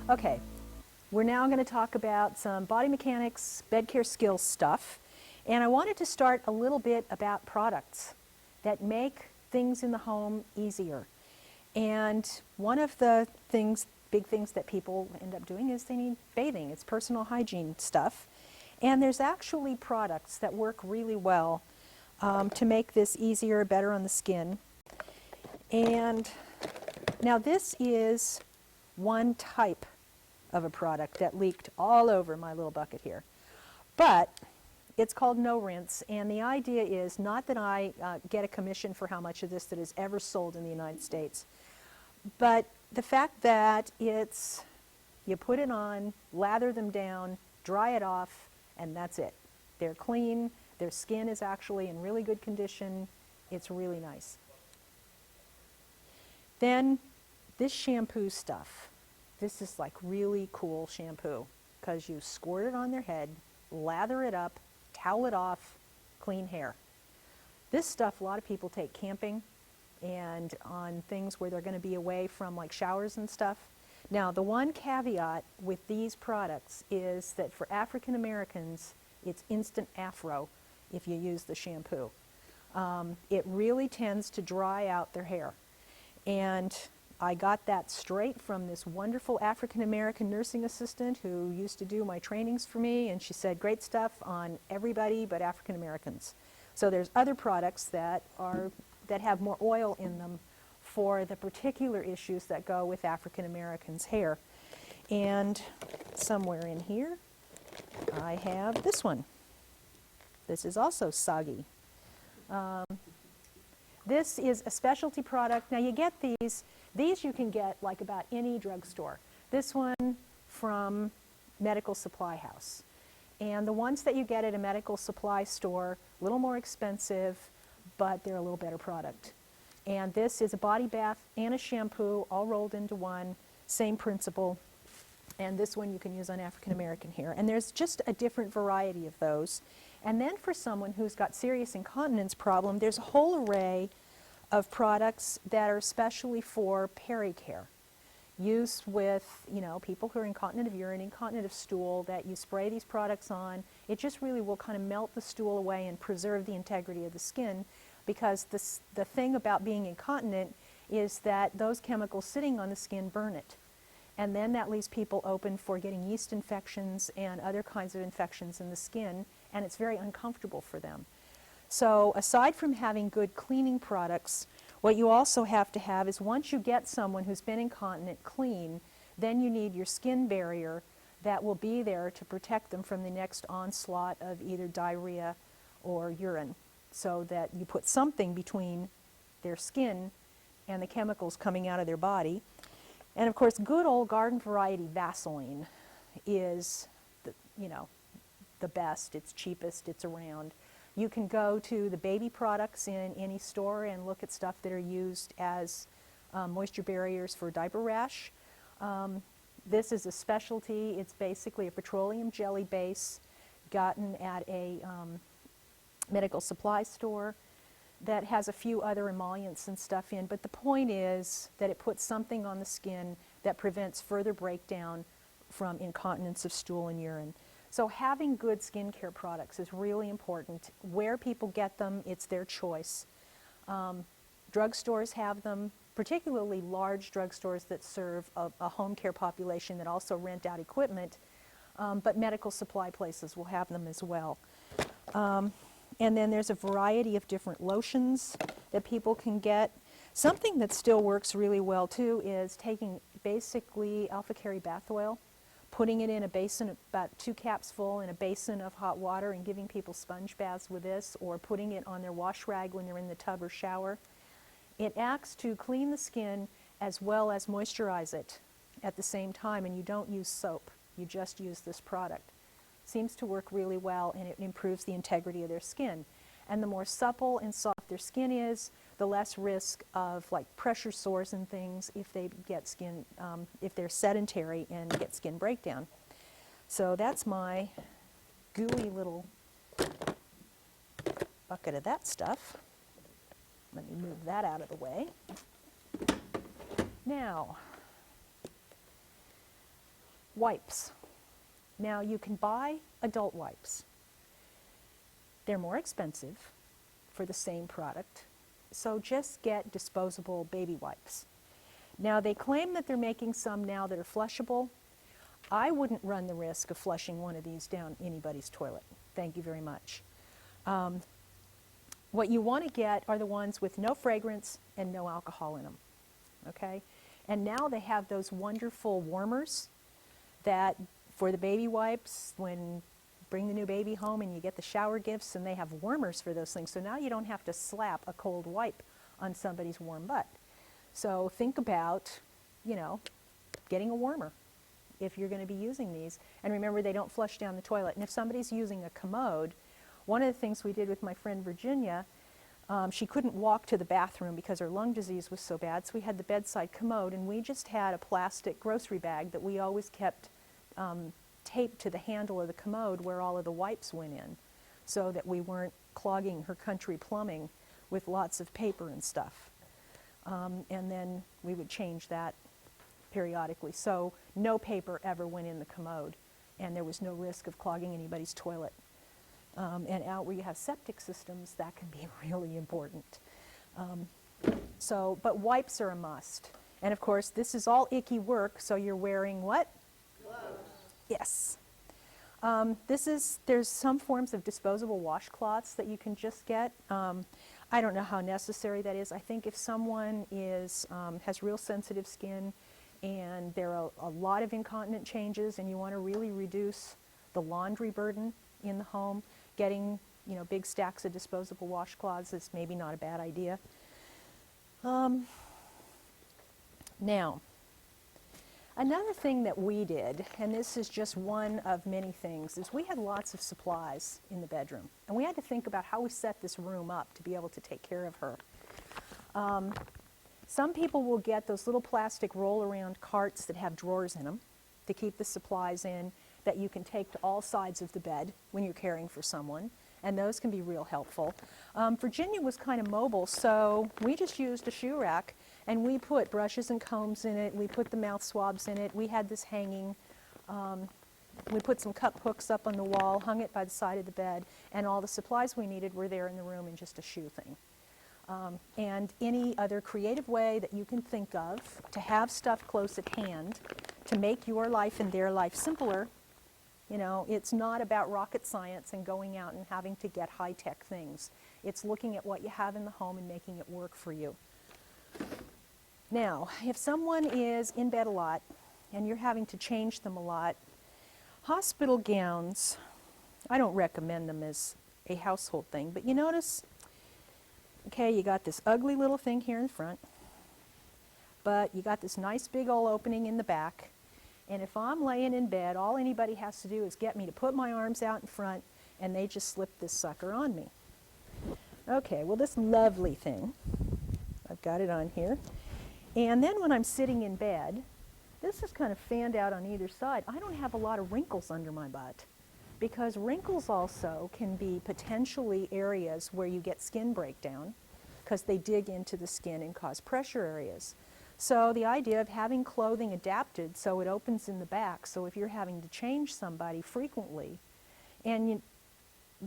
Okay, we're now going to talk about some body mechanics, bed care skills stuff. And I wanted to start a little bit about products that make things in the home easier. And one of the big things that people end up doing is they need bathing. It's personal hygiene stuff. And there's actually products that work really well to make this easier, better on the skin. And now this is one type of a product that leaked all over my little bucket here. But it's called No Rinse, and the idea is not that I get a commission for how much of this that is ever sold in the United States, but the fact that it's, you put it on, lather them down, dry it off, and that's it. They're clean, their skin is actually in really good condition, it's really nice. Then this shampoo stuff. This is like really cool shampoo because you squirt it on their head, lather it up, towel it off, clean hair. This stuff a lot of people take camping and on things where they're going to be away from like showers and stuff. Now the one caveat with these products is that for African Americans it's instant afro if you use the shampoo. It really tends to dry out their hair. And I got that straight from this wonderful African American nursing assistant who used to do my trainings for me, and she said great stuff on everybody but African Americans. So there's other products that have more oil in them for the particular issues that go with African Americans' hair. And somewhere in here I have this one. This is also soggy. This is a specialty product. Now you get these you can get like about any drugstore. This one from Medical Supply House. And the ones that you get at a medical supply store, a little more expensive, but they're a little better product. And this is a body bath and a shampoo all rolled into one, same principle. And this one you can use on African American hair. And there's just a different variety of those. And then for someone who's got serious incontinence problem, there's a whole array of products that are especially for pericare. Use with, people who are incontinent of urine, incontinent of stool, that you spray these products on. It just really will kind of melt the stool away and preserve the integrity of the skin, because the thing about being incontinent is that those chemicals sitting on the skin burn it. And then that leaves people open for getting yeast infections and other kinds of infections in the skin, and it's very uncomfortable for them. So aside from having good cleaning products, what you also have to have is once you get someone who's been incontinent clean, then you need your skin barrier that will be there to protect them from the next onslaught of either diarrhea or urine, so that you put something between their skin and the chemicals coming out of their body. And of course, good old garden variety Vaseline is the best. It's cheapest, it's around. You can go to the baby products in any store and look at stuff that are used as moisture barriers for diaper rash. This is a specialty. It's basically a petroleum jelly base gotten at a medical supply store that has a few other emollients and stuff in. But the point is that it puts something on the skin that prevents further breakdown from incontinence of stool and urine. So having good skincare products is really important. Where people get them, it's their choice. Drugstores have them, particularly large drugstores that serve a home care population that also rent out equipment, but medical supply places will have them as well. And then there's a variety of different lotions that people can get. Something that still works really well too is taking basically alpha carry bath oil, putting it in a basin, about 2 caps full in a basin of hot water, and giving people sponge baths with this, or putting it on their wash rag when they're in the tub or shower. It acts to clean the skin as well as moisturize it at the same time, and you don't use soap. You just use this product. Seems to work really well, and it improves the integrity of their skin. And the more supple and soft their skin is, the less risk of like pressure sores and things if they get skin, if they're sedentary and get skin breakdown. So that's my gooey little bucket of that stuff. Let me move that out of the way. Now, Wipes. Now you can buy adult wipes. They're more expensive for the same product, so just get disposable baby wipes. Now they claim that they're making some now that are flushable. I wouldn't run the risk of flushing one of these down anybody's toilet. Thank you very much. What you want to get are the ones with no fragrance and no alcohol in them, okay? And now they have those wonderful warmers that for the baby wipes, when bring the new baby home and you get the shower gifts, and they have warmers for those things. So now you don't have to slap a cold wipe on somebody's warm butt. So think about, you know, getting a warmer if you're going to be using these. And remember, they don't flush down the toilet. And if somebody's using a commode, one of the things we did with my friend Virginia, she couldn't walk to the bathroom because her lung disease was so bad, so we had the bedside commode, and we just had a plastic grocery bag that we always kept taped to the handle of the commode where all of the wipes went in, so that we weren't clogging her country plumbing with lots of paper and stuff. And then we would change that periodically. So no paper ever went in the commode, and there was no risk of clogging anybody's toilet. And out where you have septic systems, that can be really important. But wipes are a must. And of course, this is all icky work, so you're wearing what? Gloves. Yes. There's some forms of disposable washcloths that you can just get. I don't know how necessary that is. I think if someone has real sensitive skin and there are a lot of incontinent changes and you want to really reduce the laundry burden in the home, getting big stacks of disposable washcloths is maybe not a bad idea. Now, another thing that we did, and this is just one of many things, is we had lots of supplies in the bedroom. And we had to think about how we set this room up to be able to take care of her. Some people will get those little plastic roll-around carts that have drawers in them to keep the supplies in that you can take to all sides of the bed when you're caring for someone. And those can be real helpful. Virginia was kind of mobile, so we just used a shoe rack, and we put brushes and combs in it. We put the mouth swabs in it. We had this hanging. We put some cup hooks up on the wall, hung it by the side of the bed, and all the supplies we needed were there in the room in just a shoe thing. And any other creative way that you can think of to have stuff close at hand to make your life and their life simpler. It's not about rocket science and going out and having to get high-tech things. It's looking at what you have in the home and making it work for you. Now, if someone is in bed a lot and you're having to change them a lot, hospital gowns, I don't recommend them as a household thing, but you notice, okay, you got this ugly little thing here in front, but you got this nice big old opening in the back. And if I'm laying in bed, all anybody has to do is get me to put my arms out in front, and they just slip this sucker on me. Okay, well, this lovely thing, I've got it on here. And then when I'm sitting in bed, this is kind of fanned out on either side. I don't have a lot of wrinkles under my butt, because wrinkles also can be potentially areas where you get skin breakdown, because they dig into the skin and cause pressure areas. So the idea of having clothing adapted so it opens in the back, so if you're having to change somebody frequently, and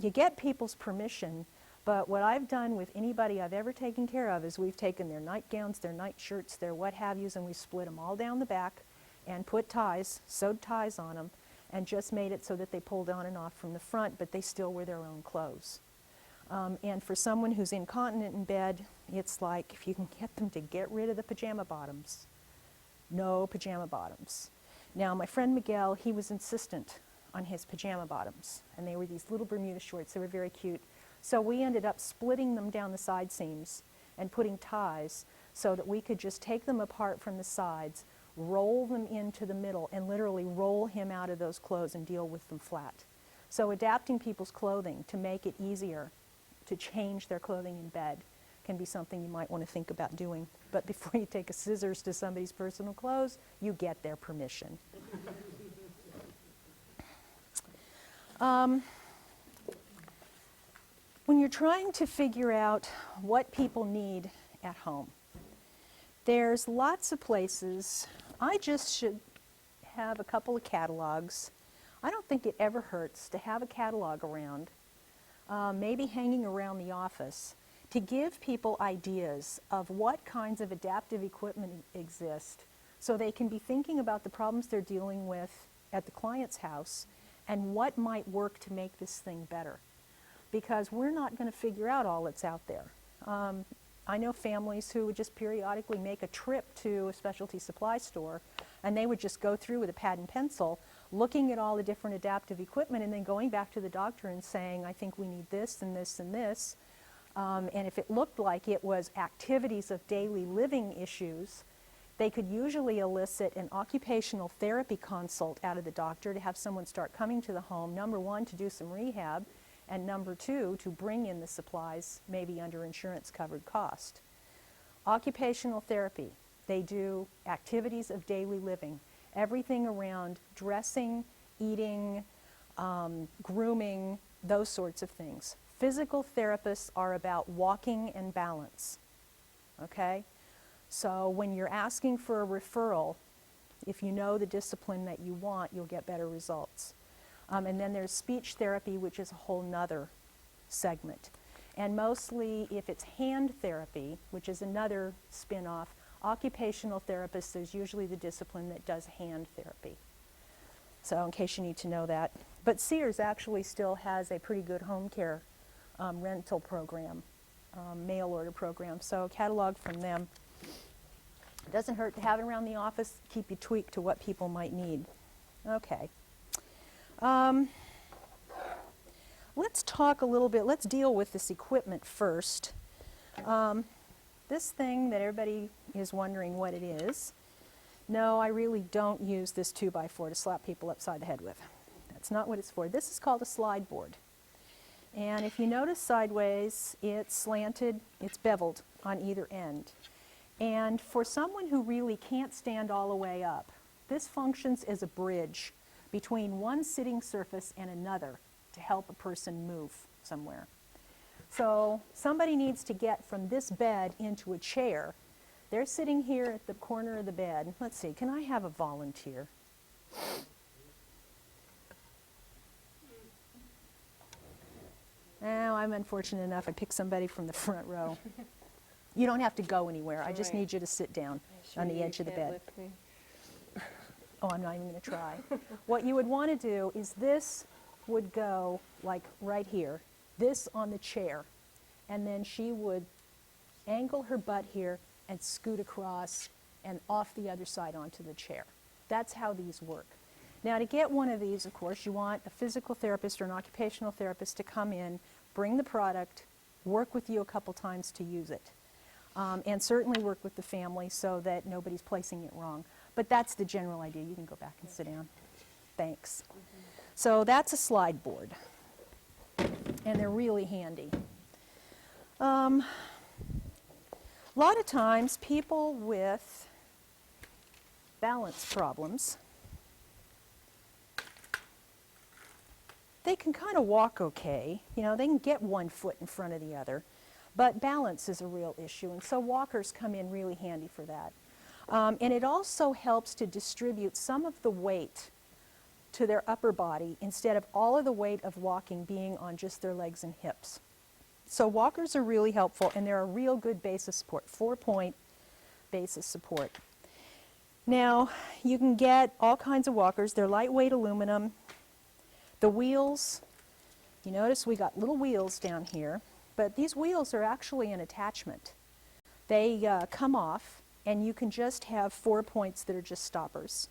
you get people's permission, but what I've done with anybody I've ever taken care of is we've taken their nightgowns, their nightshirts, their what have yous, and we split them all down the back and put ties, sewed ties on them, and just made it so that they pulled on and off from the front, but they still were their own clothes. And for someone who's incontinent in bed, it's like if you can get them to get rid of the pajama bottoms, no pajama bottoms. Now, my friend Miguel, he was insistent on his pajama bottoms, and they were these little Bermuda shorts. They were very cute. So we ended up splitting them down the side seams and putting ties so that we could just take them apart from the sides, roll them into the middle, and literally roll him out of those clothes and deal with them flat. So adapting people's clothing to make it easier to change their clothing in bed can be something you might want to think about doing. But before you take a scissors to somebody's personal clothes, you get their permission. When you're trying to figure out what people need at home, there's lots of places. I just should have a couple of catalogs. I don't think it ever hurts to have a catalog around, maybe hanging around the office, to give people ideas of what kinds of adaptive equipment exist so they can be thinking about the problems they're dealing with at the client's house and what might work to make this thing better. Because we're not going to figure out all that's out there. I know families who would just periodically make a trip to a specialty supply store, and they would just go through with a pad and pencil, looking at all the different adaptive equipment and then going back to the doctor and saying, I think we need this and this and this. And if it looked like it was activities of daily living issues, they could usually elicit an occupational therapy consult out of the doctor to have someone start coming to the home, number one, to do some rehab, and number two, to bring in the supplies, maybe under insurance-covered cost. Occupational therapy, they do activities of daily living, everything around dressing, eating, grooming, those sorts of things. Physical therapists are about walking and balance, okay? So when you're asking for a referral, if you know the discipline that you want, you'll get better results. And then there's speech therapy, which is a whole nother segment. And mostly, if it's hand therapy, which is another spin-off, occupational therapists is usually the discipline that does hand therapy. So in case you need to know that. But Sears actually still has a pretty good home care rental program, mail order program. So a catalog from them. It doesn't hurt to have it around the office, keep you tweaked to what people might need. Okay. Let's talk a little bit, let's deal with this equipment first. This thing that everybody is wondering what it is, no, I really don't use this 2x4 to slap people upside the head with. That's not what it's for. This is called a slide board. And if you notice sideways, it's slanted, it's beveled on either end. And for someone who really can't stand all the way up, this functions as a bridge between one sitting surface and another to help a person move somewhere. So somebody needs to get from this bed into a chair. They're sitting here at the corner of the bed. Let's see, can I have a volunteer? Now, I'm unfortunate enough, I picked somebody from the front row. You don't have to go anywhere. I just need you to sit down on the edge of the bed. Lift me. Oh, I'm not even going to try. What you would want to do is this would go like right here, this on the chair, and then she would angle her butt here and scoot across and off the other side onto the chair. That's how these work. Now, to get one of these, of course, you want a physical therapist or an occupational therapist to come in, bring the product, work with you a couple times to use it, and certainly work with the family so that nobody's placing it wrong. But that's the general idea. You can go back and sit down. Thanks. So that's a slide board, and they're really handy. A lot of times, people with balance problems, they can kind of walk okay. You know, they can get one foot in front of the other, but balance is a real issue, and so walkers come in really handy for that. And it also helps to distribute some of the weight to their upper body instead of all of the weight of walking being on just their legs and hips. So walkers are really helpful, and they're a real good basis support, 4-point basis support. Now, you can get all kinds of walkers. They're lightweight aluminum. The wheels, you notice we got little wheels down here, but these wheels are actually an attachment. They come off, and you can just have 4 points that are just stoppers.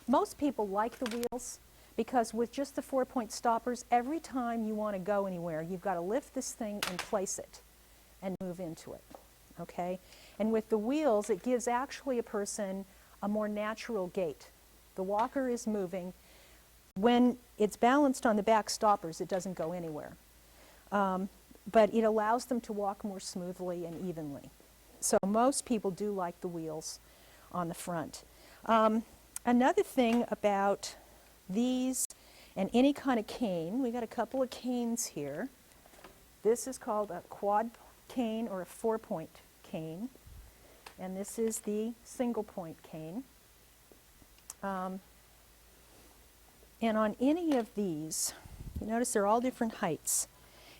Most people like the wheels because with just the 4-point stoppers, every time you want to go anywhere, you've got to lift this thing and place it and move into it, okay? And with the wheels, it gives actually a person a more natural gait. The walker is moving. When it's balanced on the back stoppers, it doesn't go anywhere. But it allows them to walk more smoothly and evenly. So most people do like the wheels on the front. Another thing about these and any kind of cane, we got a couple of canes here. This is called a quad cane or a 4-point cane. And this is the single point cane. And on any of these, you notice they're all different heights.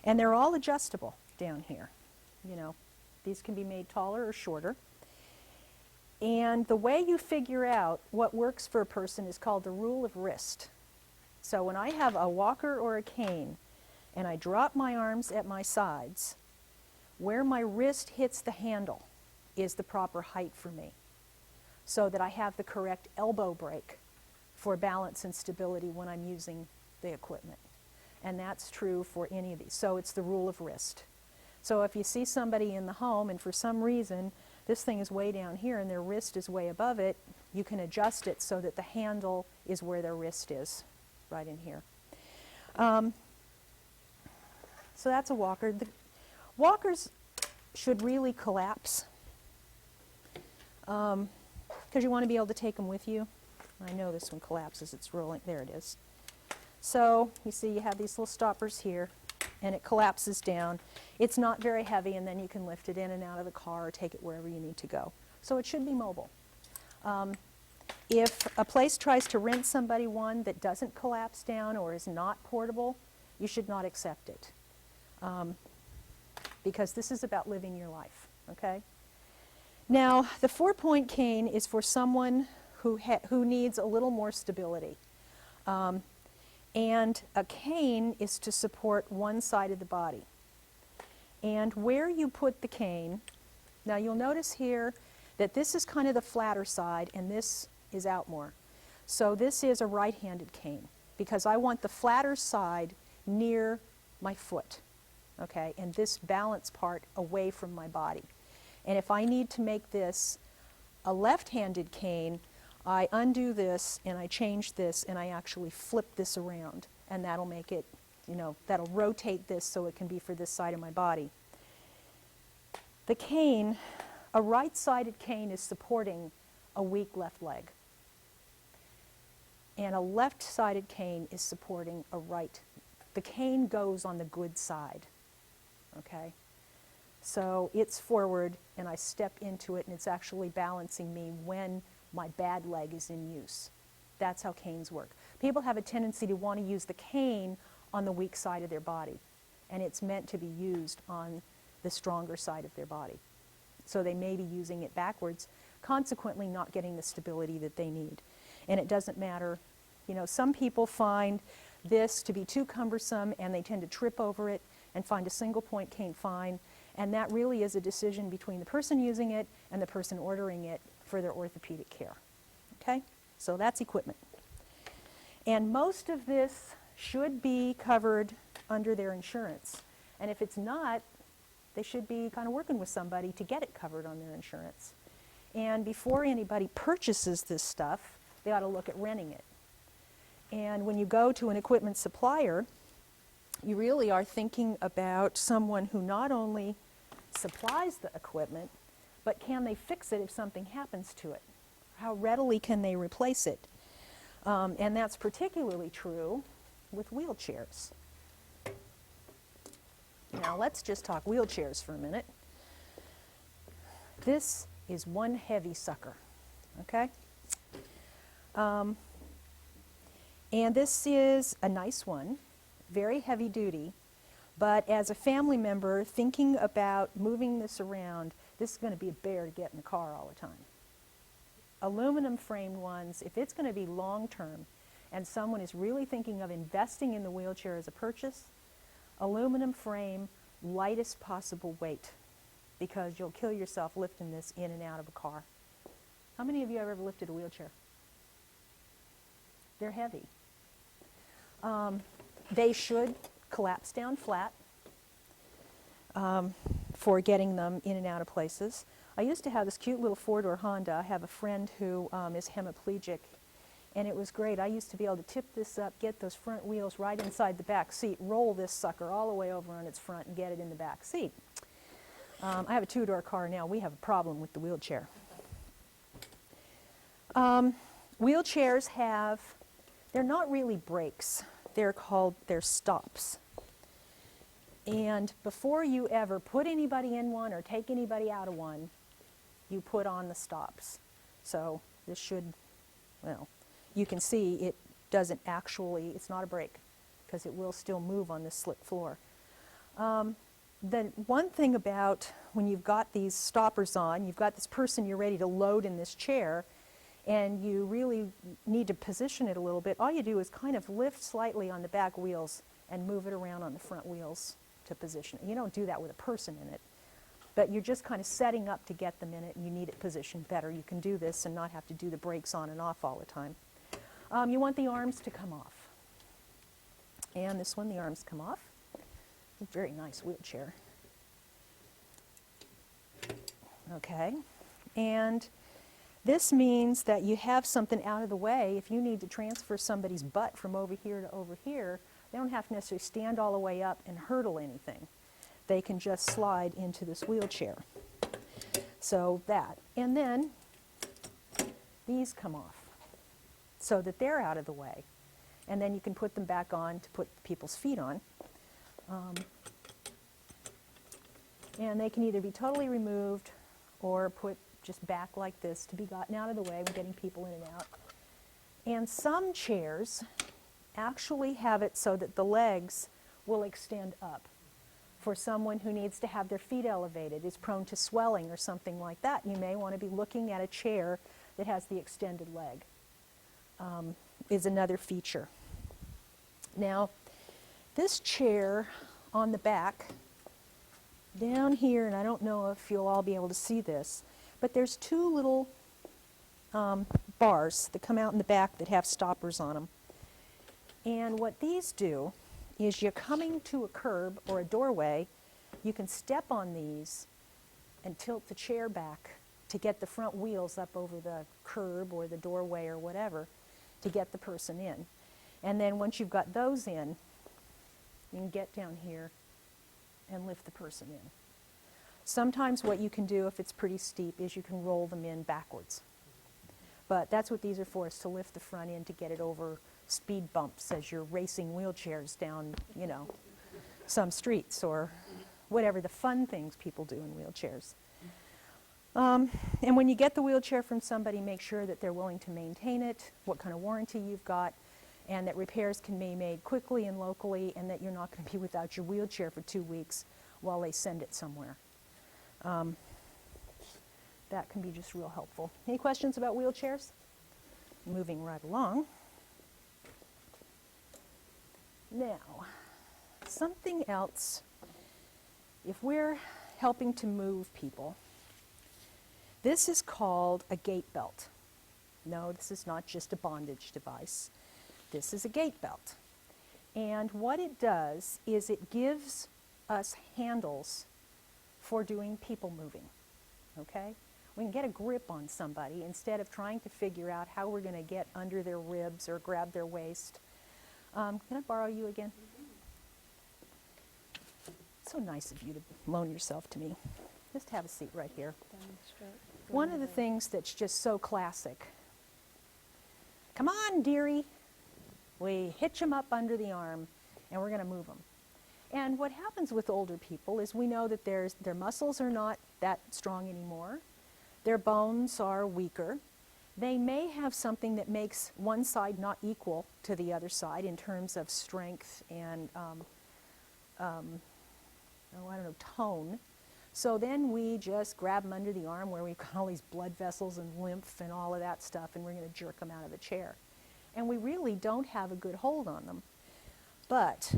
And they're all adjustable down here. You know, these can be made taller or shorter. And the way you figure out what works for a person is called the rule of wrist. So when I have a walker or a cane, and I drop my arms at my sides, where my wrist hits the handle is the proper height for me, so that I have the correct elbow break for balance and stability when I'm using the equipment. And that's true for any of these. So it's the rule of wrist. So if you see somebody in the home and for some reason this thing is way down here and their wrist is way above it, you can adjust it so that the handle is where their wrist is, right in here. So that's a walker. The walkers should really collapse because you want to be able to take them with you. I know this one collapses, it's rolling, there it is. So you see you have these little stoppers here and it collapses down. It's not very heavy and then you can lift it in and out of the car or take it wherever you need to go. So it should be mobile. If a place tries to rent somebody one that doesn't collapse down or is not portable, you should not accept it. Because this is about living your life, okay? Now, the 4-point cane is for someone who needs a little more stability. And a cane is to support one side of the body. And where you put the cane, now you'll notice here that this is kind of the flatter side and this is out more. So this is a right-handed cane because I want the flatter side near my foot, okay, and this balance part away from my body. And if I need to make this a left-handed cane, I undo this and I change this and I actually flip this around, and that'll make it, you know, that'll rotate this so it can be for this side of my body. The cane, a right-sided cane is supporting a weak left leg, and a left-sided cane is supporting a right. The cane goes on the good side, okay? So it's forward and I step into it and it's actually balancing me when my bad leg is in use. That's how canes work. People have a tendency to want to use the cane on the weak side of their body, and it's meant to be used on the stronger side of their body. So they may be using it backwards, consequently not getting the stability that they need. And it doesn't matter, you know, some people find this to be too cumbersome and they tend to trip over it and find a single point cane fine, and that really is a decision between the person using it and the person ordering it for their orthopedic care. Okay? So that's equipment. And most of this should be covered under their insurance. And if it's not, they should be kind of working with somebody to get it covered on their insurance. And before anybody purchases this stuff, they ought to look at renting it. And when you go to an equipment supplier, you really are thinking about someone who not only supplies the equipment, but can they fix it if something happens to it? How readily can they replace it? And that's particularly true with wheelchairs. Now let's just talk wheelchairs for a minute. This is one heavy sucker, okay? And this is a nice one, very heavy duty, but as a family member thinking about moving this around, this is going to be a bear to get in the car all the time. Aluminum framed ones, if it's going to be long term and someone is really thinking of investing in the wheelchair as a purchase, aluminum frame, lightest possible weight, because you'll kill yourself lifting this in and out of a car. How many of you have ever lifted a wheelchair? They're heavy. They should collapse down flat for getting them in and out of places. I used to have this cute little four-door Honda. I have a friend who is hemiplegic, and it was great. I used to be able to tip this up, get those front wheels right inside the back seat, roll this sucker all the way over on its front, and get it in the back seat. I have a two-door car now. We have a problem with the wheelchair. Wheelchairs have, they're not really brakes. They're stops. And before you ever put anybody in one or take anybody out of one, you put on the stops. So this should, well, you can see doesn't actually, it's not a brake, because it will still move on this slick floor. The one thing about when you've got these stoppers on, you've got this person you're ready to load in this chair, and you really need to position it a little bit, all you do is kind of lift slightly on the back wheels and move it around on the front wheels to position it. You don't do that with a person in it, but you're just kind of setting up to get them in it, and you need it positioned better. You can do this and not have to do the brakes on and off all the time. You want the arms to come off. And this one, the arms come off. Very nice wheelchair. Okay, and this means that you have something out of the way. If you need to transfer somebody's butt from over here to over here, they don't have to necessarily stand all the way up and hurdle anything. They can just slide into this wheelchair. So that, and then these come off so that they're out of the way. And then you can put them back on to put people's feet on. And they can either be totally removed or put just back like this to be gotten out of the way when getting people in and out. And some chairs actually have it so that the legs will extend up. For someone who needs to have their feet elevated, is prone to swelling or something like that, you may want to be looking at a chair that has the extended leg, is another feature. Now, this chair on the back, down here, and I don't know if you'll all be able to see this, but there's two little bars that come out in the back that have stoppers on them. And what these do is you're coming to a curb or a doorway, you can step on these and tilt the chair back to get the front wheels up over the curb or the doorway or whatever to get the person in. And then once you've got those in, you can get down here and lift the person in. Sometimes what you can do if it's pretty steep is you can roll them in backwards. But that's what these are for, is to lift the front end to get it over speed bumps as you're racing wheelchairs down, you know, some streets or whatever the fun things people do in wheelchairs. And when you get the wheelchair from somebody, make sure that they're willing to maintain it, what kind of warranty you've got, and that repairs can be made quickly and locally, and that you're not going to be without your wheelchair for 2 weeks while they send it somewhere. That can be just real helpful. Any questions about wheelchairs? Moving right along. Now, something else, if we're helping to move people, this is called a gait belt. No, this is not just a bondage device. This is a gait belt. And what it does is it gives us handles for doing people moving, okay? We can get a grip on somebody instead of trying to figure out how we're going to get under their ribs or grab their waist. Can I borrow you again? It's so nice of you to loan yourself to me. Just have a seat right here. One of the things that's just so classic. Come on, dearie. We hitch them up under the arm, and we're going to move them. And what happens with older people is we know that their muscles are not that strong anymore. Their bones are weaker. They may have something that makes one side not equal to the other side in terms of strength and, tone. So then we just grab them under the arm where we've got all these blood vessels and lymph and all of that stuff, and we're going to jerk them out of the chair. And we really don't have a good hold on them. But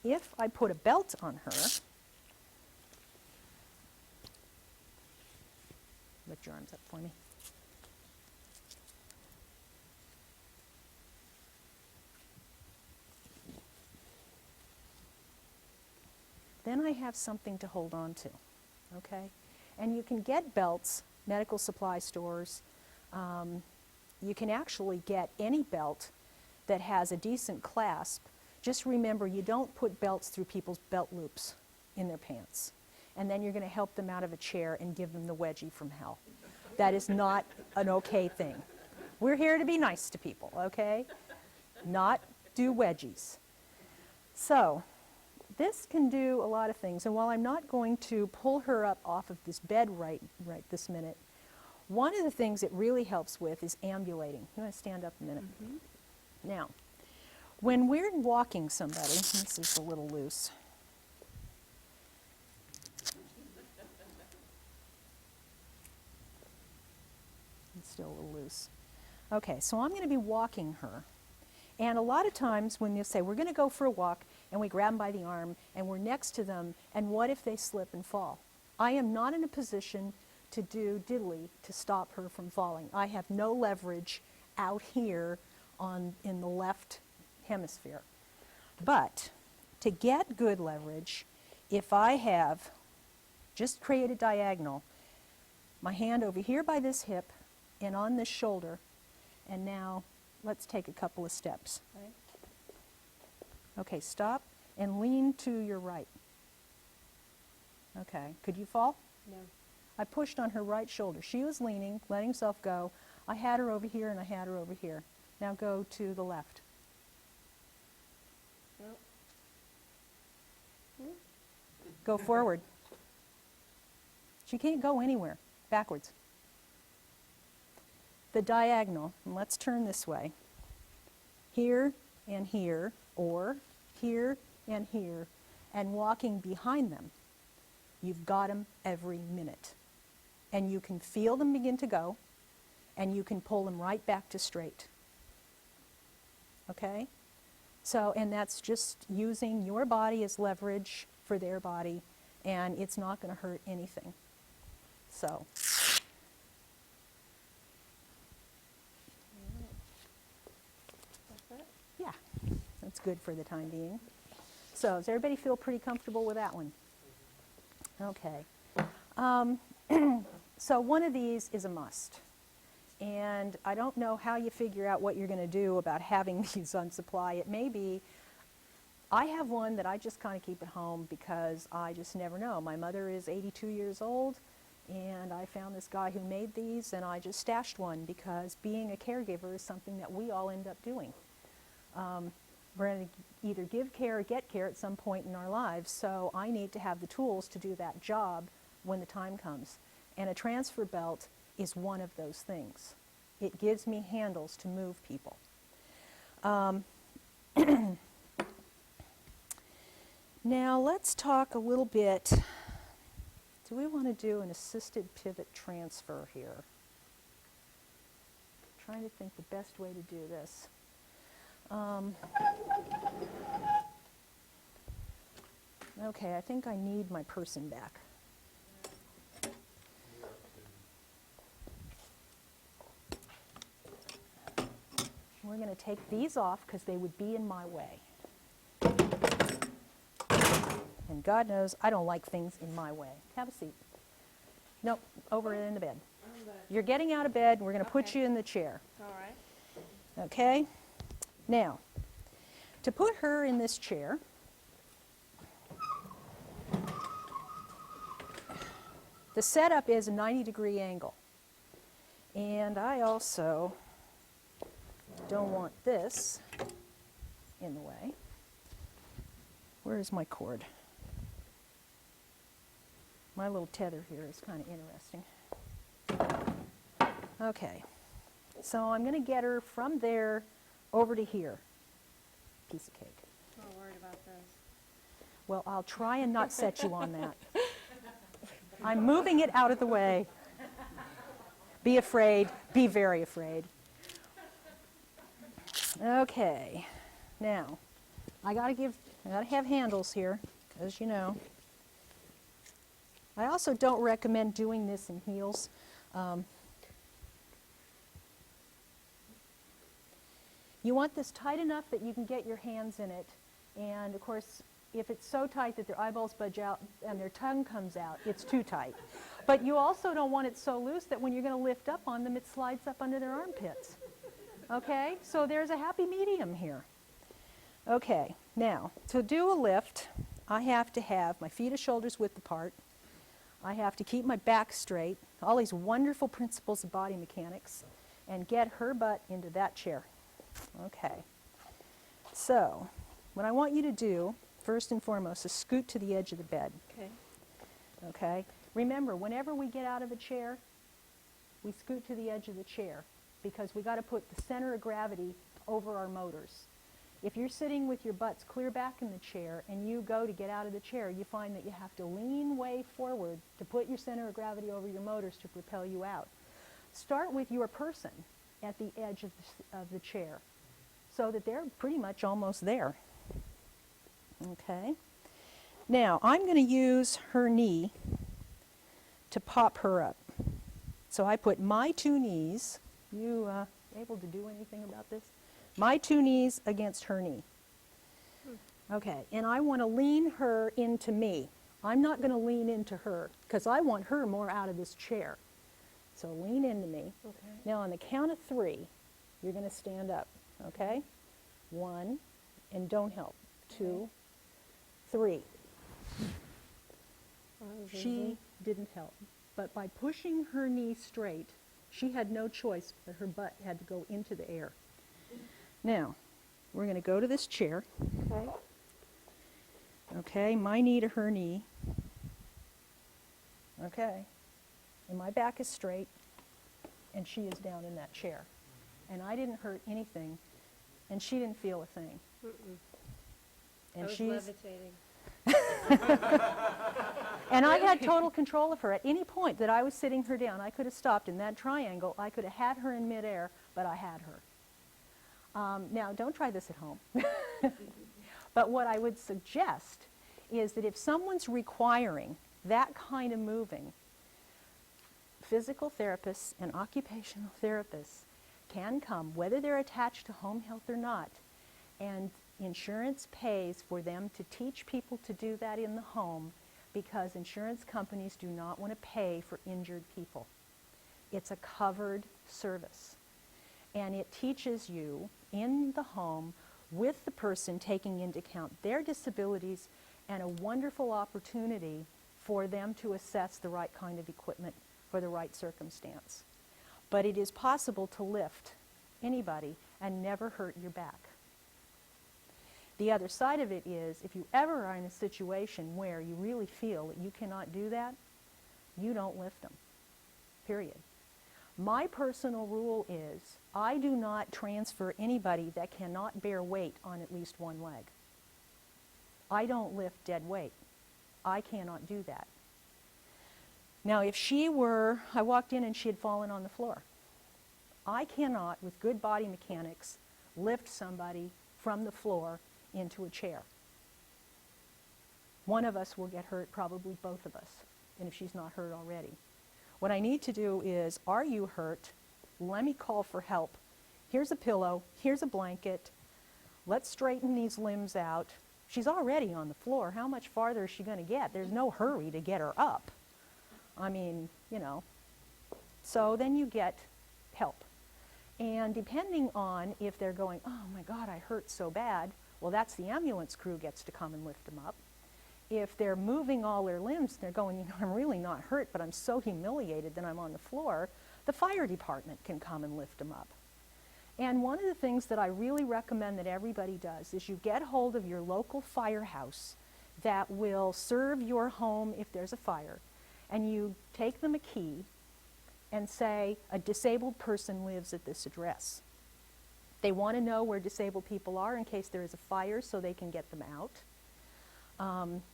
if I put a belt on her, lift your arms up for me. Then I have something to hold on to, okay? And you can get belts, medical supply stores. You can actually get any belt that has a decent clasp. Just remember, you don't put belts through people's belt loops in their pants. And then you're going to help them out of a chair and give them the wedgie from hell. That is not an okay thing. We're here to be nice to people, okay? Not do wedgies. So this can do a lot of things. And while I'm not going to pull her up off of this bed right this minute, one of the things it really helps with is ambulating. You want to stand up a minute? Now, when we're walking somebody, this is a little loose. It's still a little loose. Okay, so I'm going to be walking her. And a lot of times when you say, we're going to go for a walk, and we grab them by the arm, and we're next to them, and what if they slip and fall? I am not in a position to do diddly to stop her from falling. I have no leverage out here in the left hemisphere. But to get good leverage, if I have just created diagonal, my hand over here by this hip and on this shoulder, and now let's take a couple of steps. Right. Okay, stop and lean to your right. Okay, could you fall? No. I pushed on her right shoulder. She was leaning, letting herself go. I had her over here and I had her over here. Now go to the left. Nope. Go forward. She can't go anywhere. Backwards. The diagonal, and let's turn this way. Here and here, or here and here, and walking behind them. You've got them every minute. And you can feel them begin to go, and you can pull them right back to straight. Okay? So, and that's just using your body as leverage for their body, and it's not going to hurt anything. So. That's it? Yeah, that's good for the time being. So does everybody feel pretty comfortable with that one? Okay. So one of these is a must. And I don't know how you figure out what you're going to do about having these on supply. It may be, I have one that I just kind of keep at home because I just never know. My mother is 82 years old, and I found this guy who made these, and I just stashed one because being a caregiver is something that we all end up doing. We're going to either give care or get care at some point in our lives, so I need to have the tools to do that job when the time comes. And a transfer belt is one of those things. It gives me handles to move people. Now let's talk a little bit. Do we want to do an assisted pivot transfer here? I'm trying to think the best way to do this. Okay, I think I need my person back. We're going to take these off because they would be in my way. And God knows I don't like things in my way. Have a seat. Nope, over in the bed. You're getting out of bed. We're going to put you in the chair. All right. Okay? Now, to put her in this chair, the setup is a 90-degree angle. And I also don't want this in the way. Where is my cord? My little tether here is kind of interesting. Okay, so I'm going to get her from there over to here. Piece of cake. I'm not worried about this. Well, I'll try and not set you on that. I'm moving it out of the way. Be afraid. Be very afraid. Okay, now I gotta have handles here, as you know. I also don't recommend doing this in heels. You want this tight enough that you can get your hands in it, and of course, if it's so tight that their eyeballs budge out and their tongue comes out, it's too tight. But you also don't want it so loose that when you're going to lift up on them, it slides up under their armpits. Okay, so there's a happy medium here. Okay, now, to do a lift, I have to have my feet and shoulders width apart. I have to keep my back straight, all these wonderful principles of body mechanics, and get her butt into that chair. Okay, so what I want you to do, first and foremost, is scoot to the edge of the bed. Okay. Okay, remember, whenever we get out of a chair, we scoot to the edge of the chair, because we got to put the center of gravity over our motors. If you're sitting with your butts clear back in the chair and you go to get out of the chair, you find that you have to lean way forward to put your center of gravity over your motors to propel you out. Start with your person at the edge of the chair so that they're pretty much almost there. Okay. Now, I'm going to use her knee to pop her up. So I put my two knees, you able to do anything about this? My two knees against her knee. Okay, and I want to lean her into me. I'm not going to lean into her because I want her more out of this chair. So lean into me. Okay. Now on the count of 3, you're going to stand up, okay? 1, and don't help. 2, 3. She didn't help. But by pushing her knee straight, she had no choice, but her butt had to go into the air. Now, we're going to go to this chair. Okay. Okay, my knee to her knee. Okay, and my back is straight, and she is down in that chair. And I didn't hurt anything, and she didn't feel a thing. And I was she's levitating. And I had total control of her. At any point that I was sitting her down, I could have stopped in that triangle. I could have had her in midair, but I had her. Now, don't try this at home. But what I would suggest is that if someone's requiring that kind of moving, physical therapists and occupational therapists can come, whether they're attached to home health or not, and insurance pays for them to teach people to do that in the home because insurance companies do not want to pay for injured people. It's a covered service. And it teaches you in the home with the person taking into account their disabilities and a wonderful opportunity for them to assess the right kind of equipment for the right circumstance. But it is possible to lift anybody and never hurt your back. The other side of it is, if you ever are in a situation where you really feel that you cannot do that, you don't lift them, period. My personal rule is, I do not transfer anybody that cannot bear weight on at least one leg. I don't lift dead weight. I cannot do that. Now, if I walked in and she had fallen on the floor, I cannot, with good body mechanics, lift somebody from the floor into a chair. One of us will get hurt, probably both of us, and if she's not hurt already. What I need to do is, are you hurt? Let me call for help. Here's a pillow, here's a blanket. Let's straighten these limbs out. She's already on the floor. How much farther is she going to get? There's no hurry to get her up. I mean, you know. So then you get help. And depending on if they're going, oh my God, I hurt so bad, well, that's the ambulance crew gets to come and lift them up. If they're moving all their limbs, they're going, you know, I'm really not hurt, but I'm so humiliated that I'm on the floor, the fire department can come and lift them up. And one of the things that I really recommend that everybody does is you get hold of your local firehouse that will serve your home if there's a fire, and you take them a key and say, a disabled person lives at this address. They want to know where disabled people are in case there is a fire so they can get them out.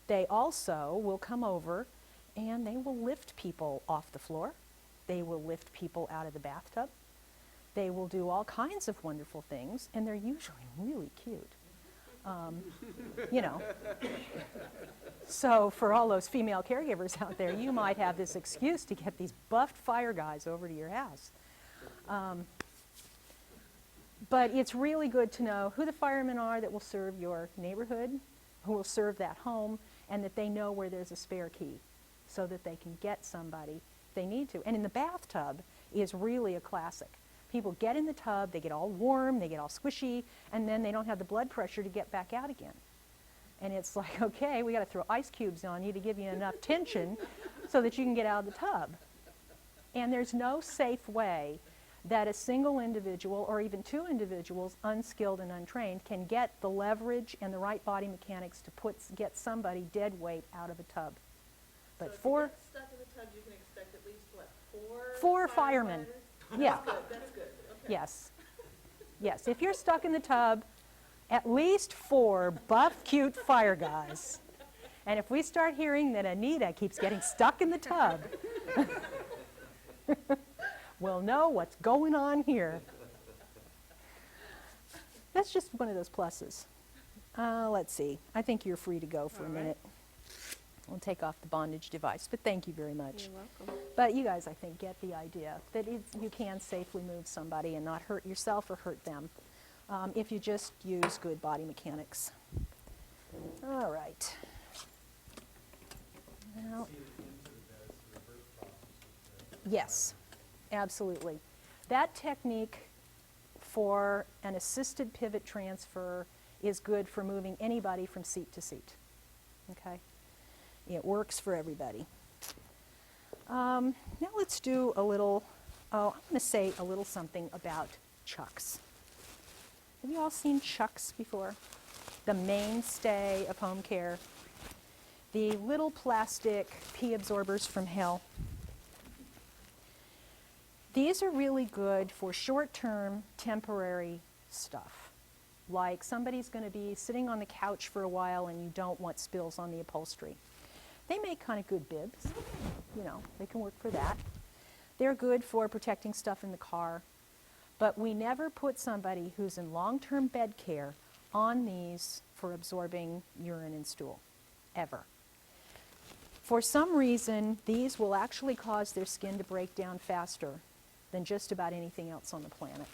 They also will come over and they will lift people off the floor. They will lift people out of the bathtub. They will do all kinds of wonderful things, and they're usually really cute. You know. So for all those female caregivers out there, you might have this excuse to get these buffed fire guys over to your house. But it's really good to know who the firemen are that will serve your neighborhood, who will serve that home, and that they know where there's a spare key so that they can get somebody if they need to. And in the bathtub is really a classic. People get in the tub, they get all warm, they get all squishy, and then they don't have the blood pressure to get back out again. And it's like, okay, we got to throw ice cubes on you to give you enough tension so that you can get out of the tub. And there's no safe way that a single individual or even two individuals, unskilled and untrained, can get the leverage and the right body mechanics to get somebody dead weight out of a tub. But so if you get stuck in the tub, you can expect at least, what, four firemen. firefighters? Yeah. That's good, that's good. Okay. Yes. Yes, if you're stuck in the tub, at least 4 buff, cute fire guys. And if we start hearing that Anita keeps getting stuck in the tub, we'll know what's going on here. That's just one of those pluses. Let's see. I think you're free to go for a minute. We'll take off the bondage device, but thank you very much. You're welcome. But you guys, I think, get the idea that you can safely move somebody and not hurt yourself or hurt them if you just use good body mechanics. All right. Now, yes, absolutely. That technique for an assisted pivot transfer is good for moving anybody from seat to seat. Okay? It works for everybody. Now let's do a little, I'm going to say a little something about chucks. Have you all seen chucks before? The mainstay of home care. The little plastic pee absorbers from hell. These are really good for short-term, temporary stuff. Like somebody's going to be sitting on the couch for a while and you don't want spills on the upholstery. They make kind of good bibs. You know, they can work for that. They're good for protecting stuff in the car. But we never put somebody who's in long-term bed care on these for absorbing urine and stool, ever. For some reason, these will actually cause their skin to break down faster than just about anything else on the planet.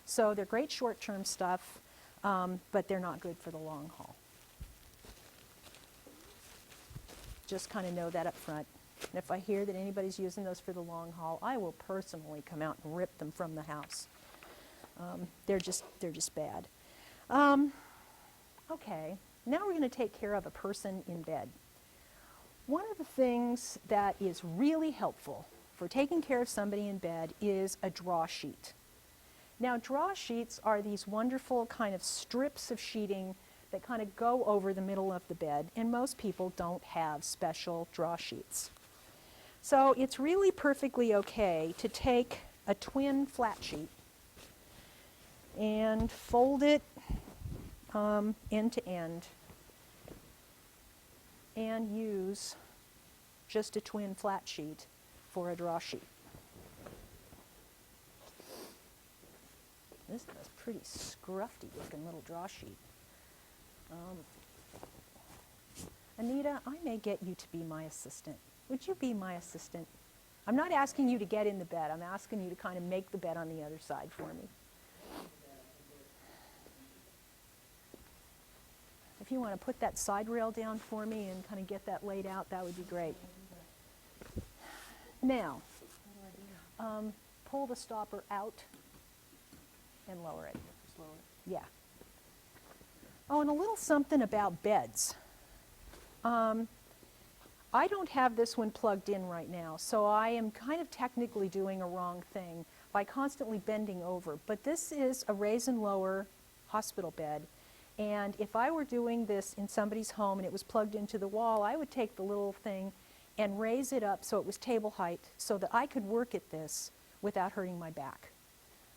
So they're great short-term stuff, but they're not good for the long haul. Just kind of know that up front. And if I hear that anybody's using those for the long haul, I will personally come out and rip them from the house. They're just bad. Okay, now we're going to take care of a person in bed. One of the things that is really helpful for taking care of somebody in bed is a draw sheet. Now, draw sheets are these wonderful kind of strips of sheeting that kind of go over the middle of the bed, and most people don't have special draw sheets. So it's really perfectly okay to take a twin flat sheet and fold it end to end and use just a twin flat sheet for a draw sheet. This is a pretty scruffy looking little draw sheet. Anita, I may get you to be my assistant. Would you be my assistant? I'm not asking you to get in the bed. I'm asking you to kind of make the bed on the other side for me. If you want to put that side rail down for me and kind of get that laid out, that would be great. Now, pull the stopper out and lower it. Yeah. Oh, and a little something about beds. I don't have this one plugged in right now, so I am kind of technically doing a wrong thing by constantly bending over. But this is a raise and lower hospital bed. And if I were doing this in somebody's home and it was plugged into the wall, I would take the little thing and raise it up so it was table height so that I could work at this without hurting my back.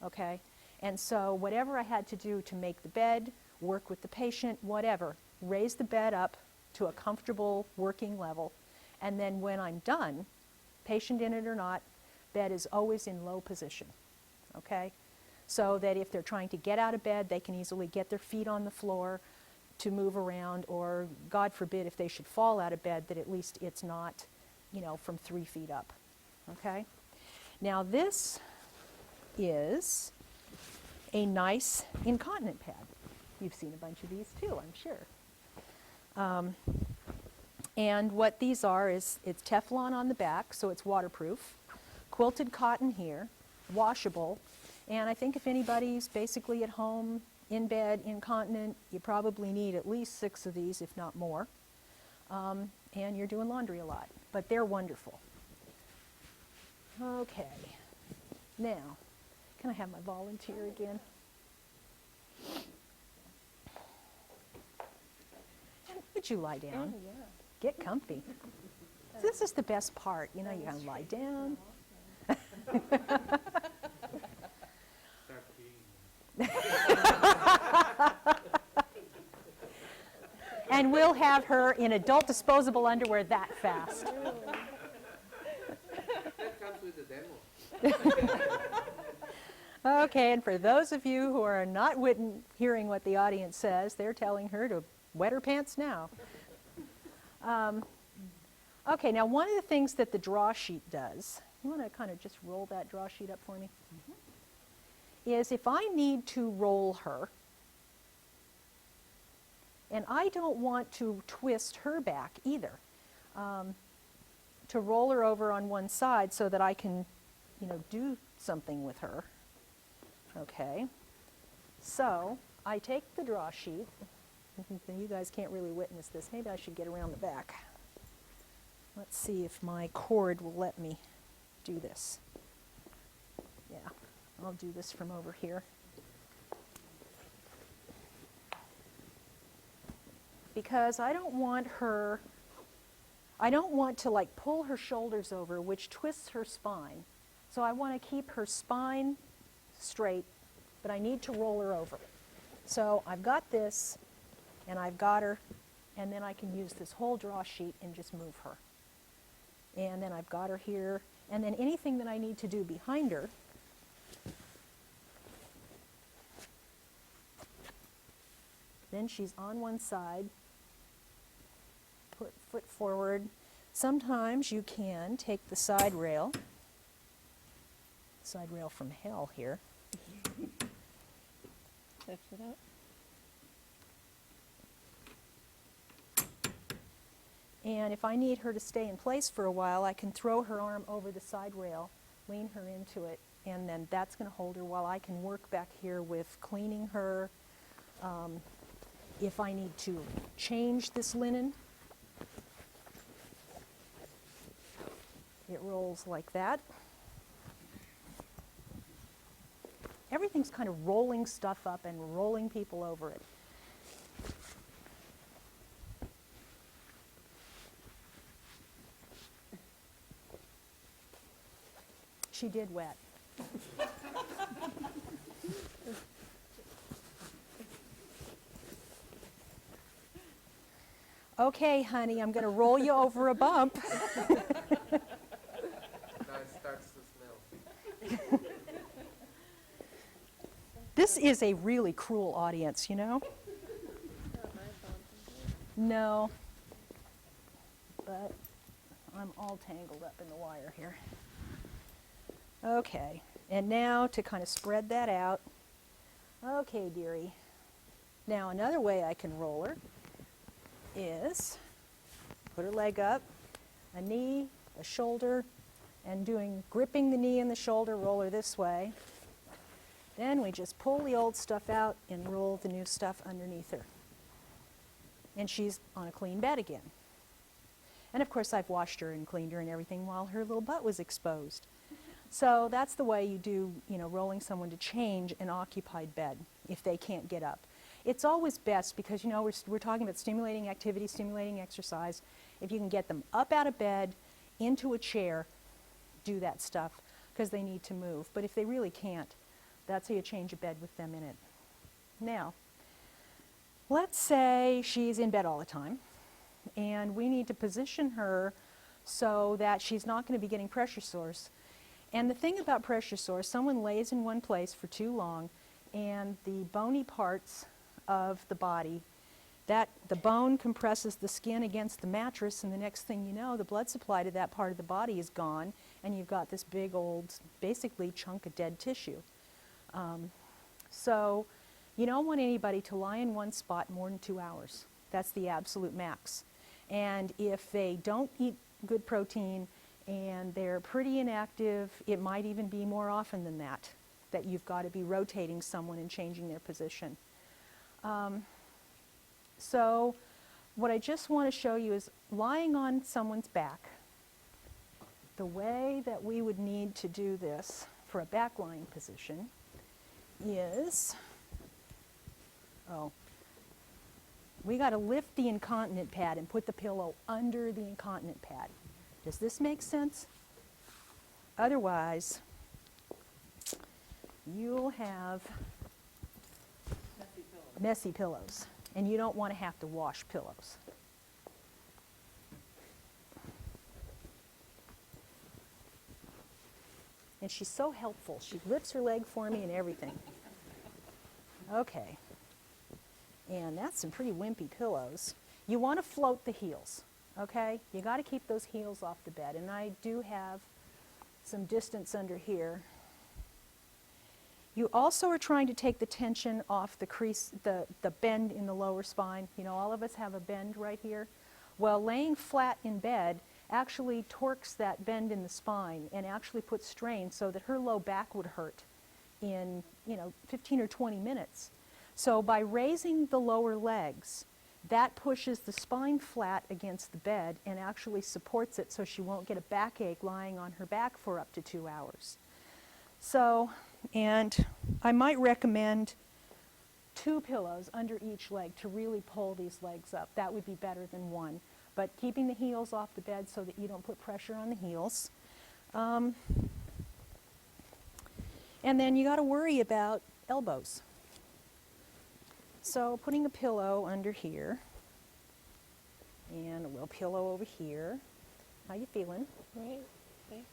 Okay? And so whatever I had to do to make the bed, work with the patient, whatever, raise the bed up to a comfortable working level. And then when I'm done, patient in it or not, bed is always in low position. Okay? So that if they're trying to get out of bed, they can easily get their feet on the floor to move around, or God forbid if they should fall out of bed, that at least it's not, you know, from 3 feet up. Okay? Now this is a nice incontinent pad. You've seen a bunch of these too, I'm sure. And what these are is it's Teflon on the back, so it's waterproof, quilted cotton here, washable, and I think if anybody's basically at home, in bed, incontinent, you probably need at least 6 of these, if not more. And you're doing laundry a lot, but they're wonderful. Okay, now, can I have my volunteer again? And would you lie down? Oh, yeah. Get comfy. This is the best part, you know, you gotta lie down. Start peeing. will have her in adult disposable underwear that fast. That comes with the demo. Okay, and for those of you who are not hearing what the audience says, they're telling her to wet her pants now. Okay, now one of the things that the draw sheet does, you want to kind of just roll that draw sheet up for me? Is if I need to roll her, and I don't want to twist her back either, to roll her over on one side so that I can, do something with her. Okay, so I take the draw sheet. You guys can't really witness this. Maybe I should get around the back. Let's see if my cord will let me do this. Yeah, I'll do this from over here. Because I don't want to like pull her shoulders over, which twists her spine. So I want to keep her spine straight, but I need to roll her over. So I've got this, and I've got her, and then I can use this whole draw sheet and just move her. And then I've got her here, and then anything that I need to do behind her, then she's on one side, put foot forward. Sometimes you can take the side rail from hell here. Lift it up. And if I need her to stay in place for a while, I can throw her arm over the side rail, lean her into it, and then that's going to hold her while I can work back here with cleaning her. If I need to change this linen, it rolls like that. Everything's kind of rolling stuff up and rolling people over it. She did wet. Okay, honey, I'm going to roll you over a bump. Now it starts to smell. This is a really cruel audience, you know? No, but I'm all tangled up in the wire here. Okay, and now to kind of spread that out. Okay, dearie. Now another way I can roll her is put her leg up, a knee, a shoulder, and gripping the knee and the shoulder, roll her this way. Then we just pull the old stuff out and roll the new stuff underneath her. And she's on a clean bed again. And of course I've washed her and cleaned her and everything while her little butt was exposed. So that's the way you do, rolling someone to change an occupied bed if they can't get up. It's always best because, we're talking about stimulating activity, stimulating exercise. If you can get them up out of bed, into a chair, do that stuff because they need to move. But if they really can't, that's how you change a bed with them in it. Now, let's say she's in bed all the time and we need to position her so that she's not going to be getting pressure sores. And the thing about pressure sores, someone lays in one place for too long and the bony parts of the body, the bone compresses the skin against the mattress, and the next thing you know, the blood supply to that part of the body is gone, and you've got this big old, basically, chunk of dead tissue. So you don't want anybody to lie in one spot more than 2 hours. That's the absolute max. And if they don't eat good protein and they're pretty inactive, it might even be more often than that you've got to be rotating someone and changing their position. So what I just want to show you is lying on someone's back. The way that we would need to do this for a back lying position is, we got to lift the incontinent pad and put the pillow under the incontinent pad. Does this make sense? Otherwise, you'll have messy pillows, and you don't want to have to wash pillows. And she's so helpful. She lifts her leg for me and everything. Okay. And that's some pretty wimpy pillows. You want to float the heels, okay? You got to keep those heels off the bed. And I do have some distance under here. You also are trying to take the tension off the crease, the bend in the lower spine. You know, all of us have a bend right here. Well, laying flat in bed actually torques that bend in the spine and actually puts strain so that her low back would hurt in, 15 or 20 minutes. So by raising the lower legs, that pushes the spine flat against the bed and actually supports it so she won't get a backache lying on her back for up to 2 hours. So, and I might recommend 2 pillows under each leg to really pull these legs up. That would be better than 1. But keeping the heels off the bed so that you don't put pressure on the heels. And then you got to worry about elbows. So putting a pillow under here and a little pillow over here. How you feeling? Right. Thanks.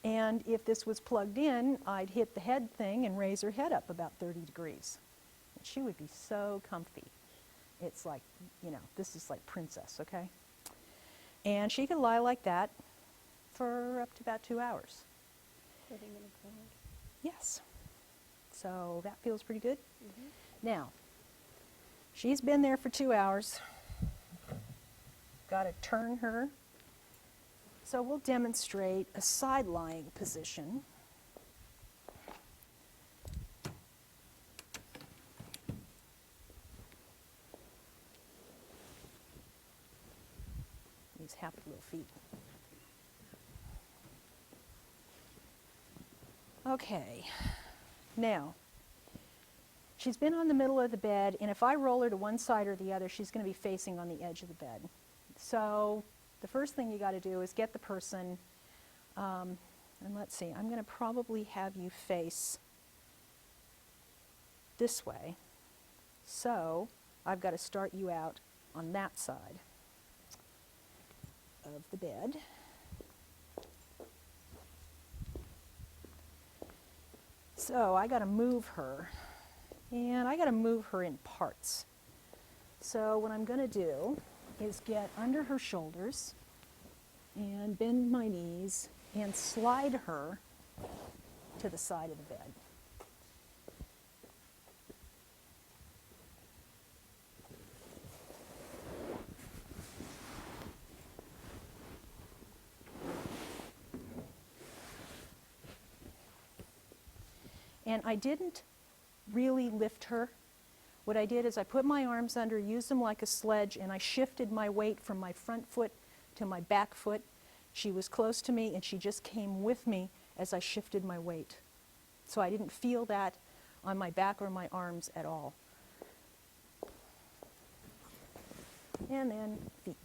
And if this was plugged in, I'd hit the head thing and raise her head up about 30 degrees. And she would be so comfy. It's like, this is like princess, okay? And she could lie like that for up to about 2 hours. Putting in a cloud. Yes. So that feels pretty good. Mm-hmm. Now, she's been there for 2 hours. Got to turn her. So we'll demonstrate a side-lying position. These happy little feet. Okay. Now, she's been on the middle of the bed, and if I roll her to one side or the other, she's going to be facing on the edge of the bed. So the first thing you got to do is get the person, and let's see, I'm going to probably have you face this way. So I've got to start you out on that side of the bed. So I got to move her, and I got to move her in parts. So what I'm going to do is get under her shoulders and bend my knees and slide her to the side of the bed. And I didn't really lift her. What I did is I put my arms under, used them like a sledge, and I shifted my weight from my front foot to my back foot. She was close to me, and she just came with me as I shifted my weight. So I didn't feel that on my back or my arms at all. And then feet.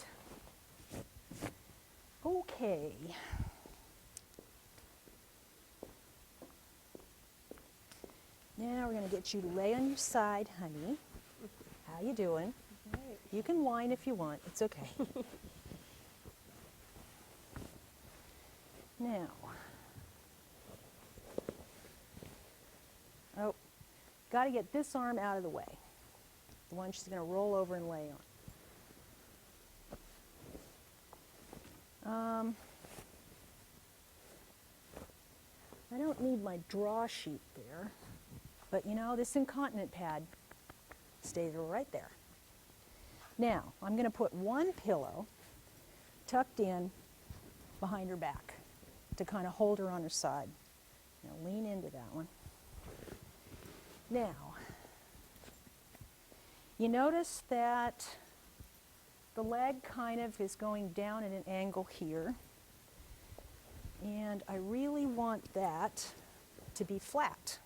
Okay. Now we're going to get you to lay on your side, honey. How you doing? Right. You can whine if you want. It's okay. Now. Oh, got to get this arm out of the way. The one she's going to roll over and lay on. I don't need my draw sheet there. But this incontinent pad stays right there. Now, I'm going to put one pillow tucked in behind her back to kind of hold her on her side. Now, lean into that one. Now, you notice that the leg kind of is going down at an angle here. And I really want that to be flat.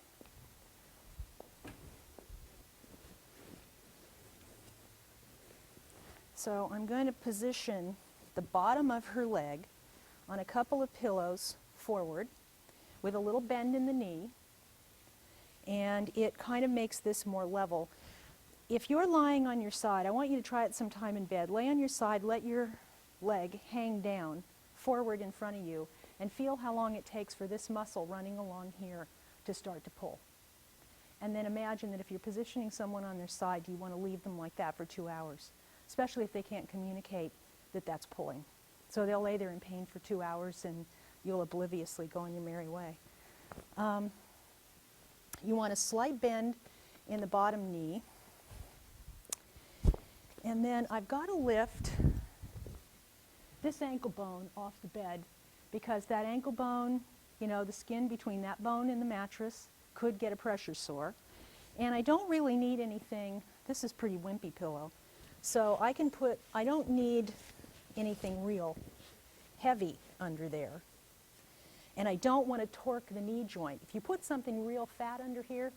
So I'm going to position the bottom of her leg on a couple of pillows forward with a little bend in the knee, and it kind of makes this more level. If you're lying on your side, I want you to try it sometime in bed. Lay on your side, let your leg hang down forward in front of you, and feel how long it takes for this muscle running along here to start to pull. And then imagine that if you're positioning someone on their side, do you want to leave them like that for 2 hours, especially if they can't communicate that that's pulling. So they'll lay there in pain for 2 hours and you'll obliviously go on your merry way. You want a slight bend in the bottom knee. And then I've got to lift this ankle bone off the bed because that ankle bone, you know, the skin between that bone and the mattress could get a pressure sore. And I don't really need anything. This is pretty wimpy pillow. So I don't need anything real heavy under there. And I don't want to torque the knee joint. If you put something real fat under here,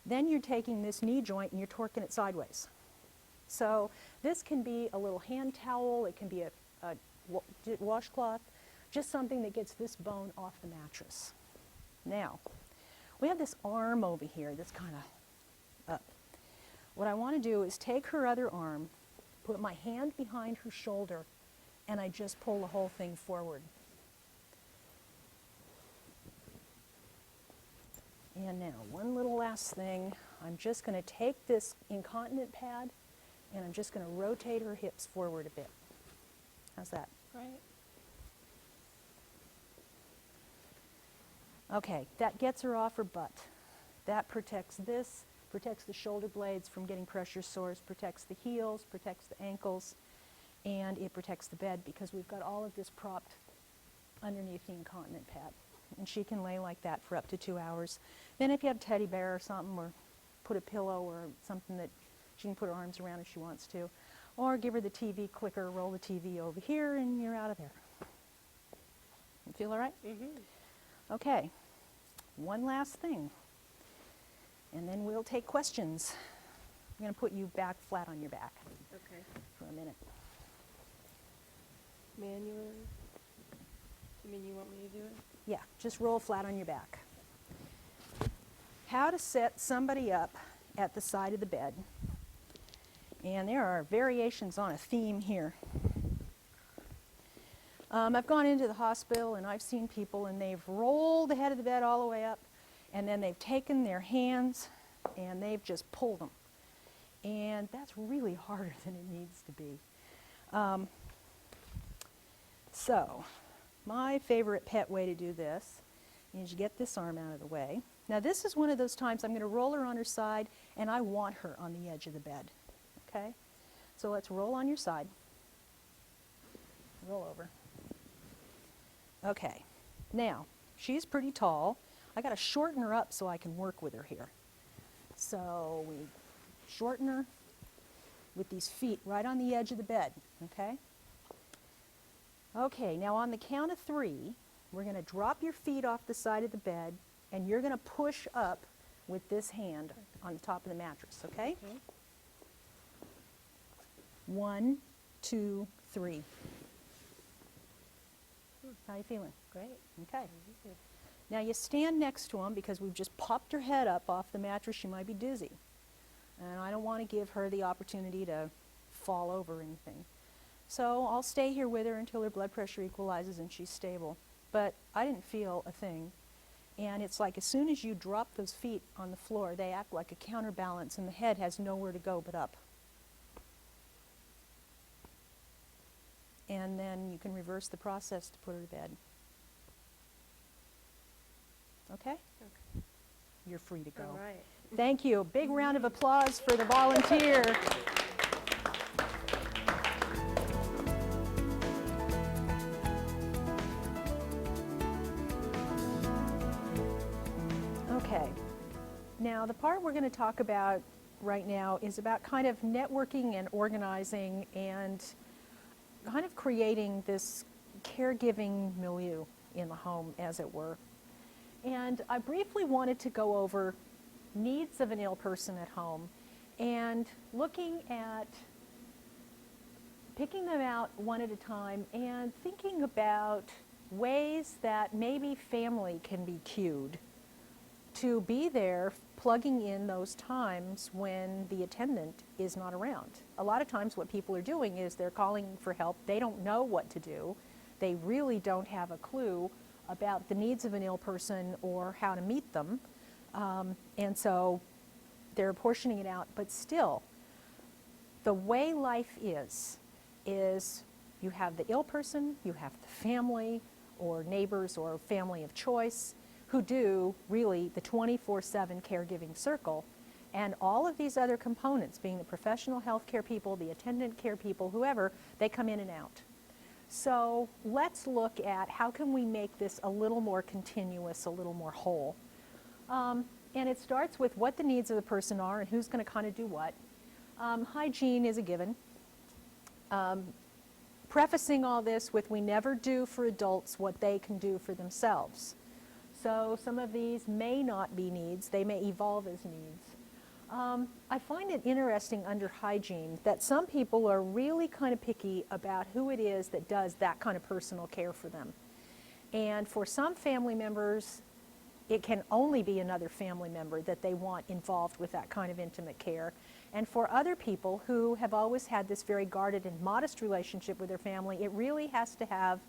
then you're taking this knee joint and you're torquing it sideways. So this can be a little hand towel, it can be a washcloth, just something that gets this bone off the mattress. Now, we have this arm over here that's kind of up. What I want to do is take her other arm, put my hand behind her shoulder, and I just pull the whole thing forward. And now, one little last thing. I'm just going to take this incontinent pad and I'm just going to rotate her hips forward a bit. How's that? Right. Okay, that gets her off her butt. That protects this, protects the shoulder blades from getting pressure sores, protects the heels, protects the ankles, and it protects the bed because we've got all of this propped underneath the incontinent pad. And she can lay like that for up to 2 hours. Then if you have a teddy bear or something, or put a pillow or something that she can put her arms around if she wants to, or give her the TV clicker, roll the TV over here, and you're out of there. You feel all right? Mm-hmm. Okay, one last thing, and then we'll take questions. I'm going to put you back flat on your back Okay. for a minute. Manually? You mean you want me to do it? Yeah, just roll flat on your back. How to set somebody up at the side of the bed. And there are variations on a theme here. I've gone into the hospital and I've seen people and they've rolled the head of the bed all the way up and then they've taken their hands and they've just pulled them. And that's really harder than it needs to be. So, my favorite pet way to do this is you get this arm out of the way. Now this is one of those times I'm going to roll her on her side and I want her on the edge of the bed. Okay? So let's roll on your side. Roll over. Okay. Now, she's pretty tall. I got to shorten her up so I can work with her here. So we shorten her with these feet right on the edge of the bed. Okay? Okay, now on the count of 3, we're going to drop your feet off the side of the bed and you're going to push up with this hand on the top of the mattress, okay? Okay. 1, 2, 3. How you feeling? Great. Okay. Very good. Now you stand next to him because we've just popped her head up off the mattress. She might be dizzy. And I don't want to give her the opportunity to fall over or anything. So I'll stay here with her until her blood pressure equalizes and she's stable. But I didn't feel a thing. And it's like as soon as you drop those feet on the floor, they act like a counterbalance and the head has nowhere to go but up. And then you can reverse the process to put her to bed. Okay? Okay. You're free to go. All right. Thank you. Big round of applause for the volunteer. Okay. Now, the part we're going to talk about right now is about kind of networking and organizing and kind of creating this caregiving milieu in the home, as it were. And I briefly wanted to go over needs of an ill person at home and looking at picking them out one at a time and thinking about ways that maybe family can be cued to be there, plugging in those times when the attendant is not around. A lot of times what people are doing is they're calling for help. They don't know what to do. They really don't have a clue about the needs of an ill person or how to meet them. And so they're portioning it out, but still, the way life is you have the ill person, you have the family or neighbors or family of choice who do really the 24/7 caregiving circle, and all of these other components, being the professional healthcare people, the attendant care people, whoever, they come in and out. So let's look at how can we make this a little more continuous, a little more whole. And it starts with what the needs of the person are and who's going to kind of do what. Hygiene is a given. Prefacing all this with we never do for adults what they can do for themselves. So some of these may not be needs, they may evolve as needs. I find it interesting under hygiene that some people are really kind of picky about who it is that does that kind of personal care for them. And for some family members, it can only be another family member that they want involved with that kind of intimate care. And for other people who have always had this very guarded and modest relationship with their family, it really has to have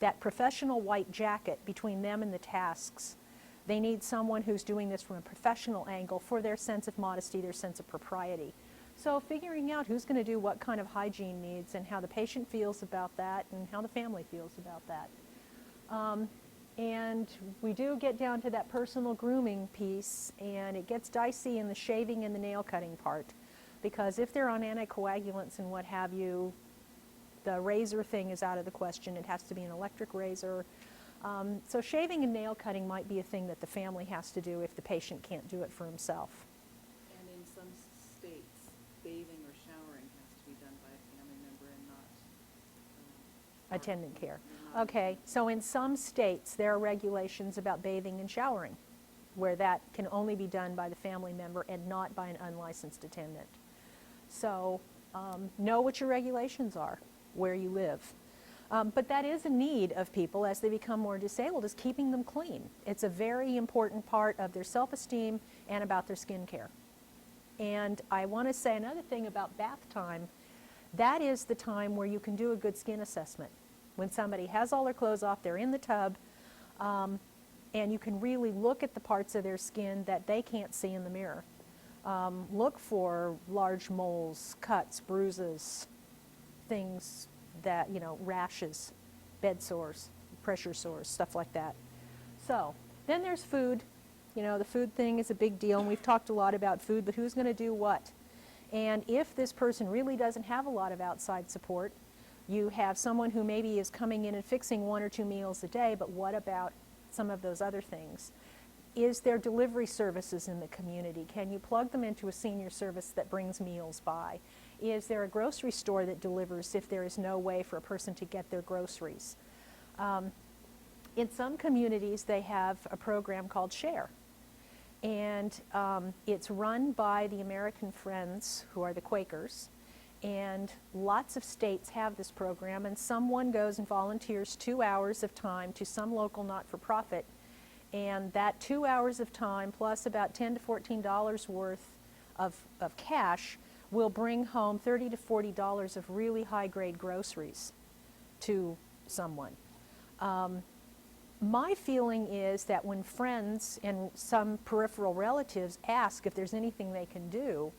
that professional white jacket between them and the tasks. They need someone who's doing this from a professional angle for their sense of modesty, their sense of propriety. So figuring out who's going to do what kind of hygiene needs and how the patient feels about that and how the family feels about that. And we do get down to that personal grooming piece, and it gets dicey in the shaving and the nail cutting part, because if they're on anticoagulants and what have you, the razor thing is out of the question. It has to be an electric razor. So shaving and nail cutting might be a thing that the family has to do if the patient can't do it for himself. And in some states, bathing or showering has to be done by a family member and not Attendant care. not- Okay, so in some states, there are regulations about bathing and showering, where that can only be done by the family member and not by an unlicensed attendant. So know what your regulations are, where you live. But that is a need of people as they become more disabled, is keeping them clean. It's a very important part of their self-esteem and about their skin care. And I want to say another thing about bath time. That is the time where you can do a good skin assessment. When somebody has all their clothes off, they're in the tub, and you can really look at the parts of their skin that they can't see in the mirror. Look for large moles, cuts, bruises, things that, rashes, bed sores, pressure sores, stuff like that. So then there's food. The food thing is a big deal, and we've talked a lot about food, but who's going to do what? And if this person really doesn't have a lot of outside support, you have someone who maybe is coming in and fixing 1 or 2 meals a day, but what about some of those other things? Is there delivery services in the community? Can you plug them into a senior service that brings meals by? Is there a grocery store that delivers if there is no way for a person to get their groceries? In some communities, they have a program called Share. And it's run by the American Friends, who are the Quakers. And lots of states have this program, and someone goes and volunteers 2 hours of time to some local not-for-profit. And that 2 hours of time plus about $10 to $14 worth of cash will bring home $30 to $40 of really high-grade groceries to someone. My feeling is that when friends and some peripheral relatives ask if there's anything they can do,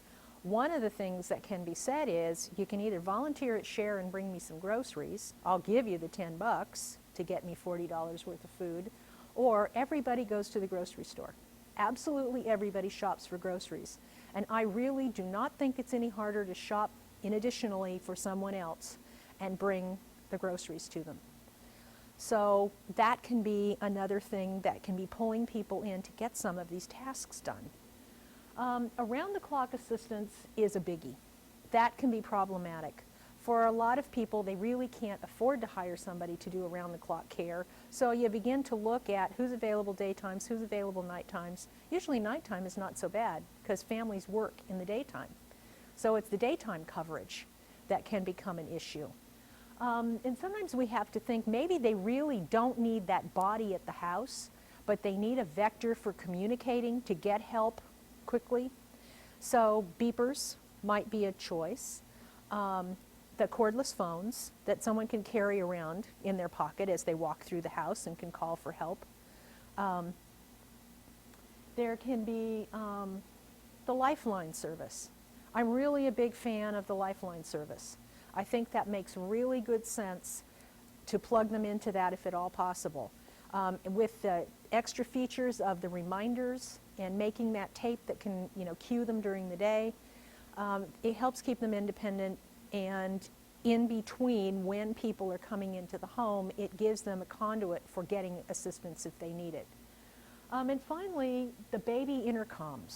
one of the things that can be said is, you can either volunteer at Share and bring me some groceries, I'll give you the $10 to get me $40 worth of food, or everybody goes to the grocery store. Absolutely everybody shops for groceries. And I really do not think it's any harder to shop additionally for someone else and bring the groceries to them. So that can be another thing that can be pulling people in to get some of these tasks done. Around-the-clock assistance is a biggie. That can be problematic. For a lot of people, they really can't afford to hire somebody to do around-the-clock care. So you begin to look at who's available daytimes, who's available night times. Usually nighttime is not so bad because families work in the daytime. So it's the daytime coverage that can become an issue. And sometimes we have to think maybe they really don't need that body at the house, but they need a vector for communicating to get help quickly. So beepers might be a choice. the cordless phones that someone can carry around in their pocket as they walk through the house and can call for help. There can be the Lifeline service. I'm really a big fan of the Lifeline service. I think that makes really good sense to plug them into that if at all possible. With the extra features of the reminders and making that tape that can, cue them during the day, it helps keep them independent, and in between when people are coming into the home, it gives them a conduit for getting assistance if they need it. And finally, the baby intercoms.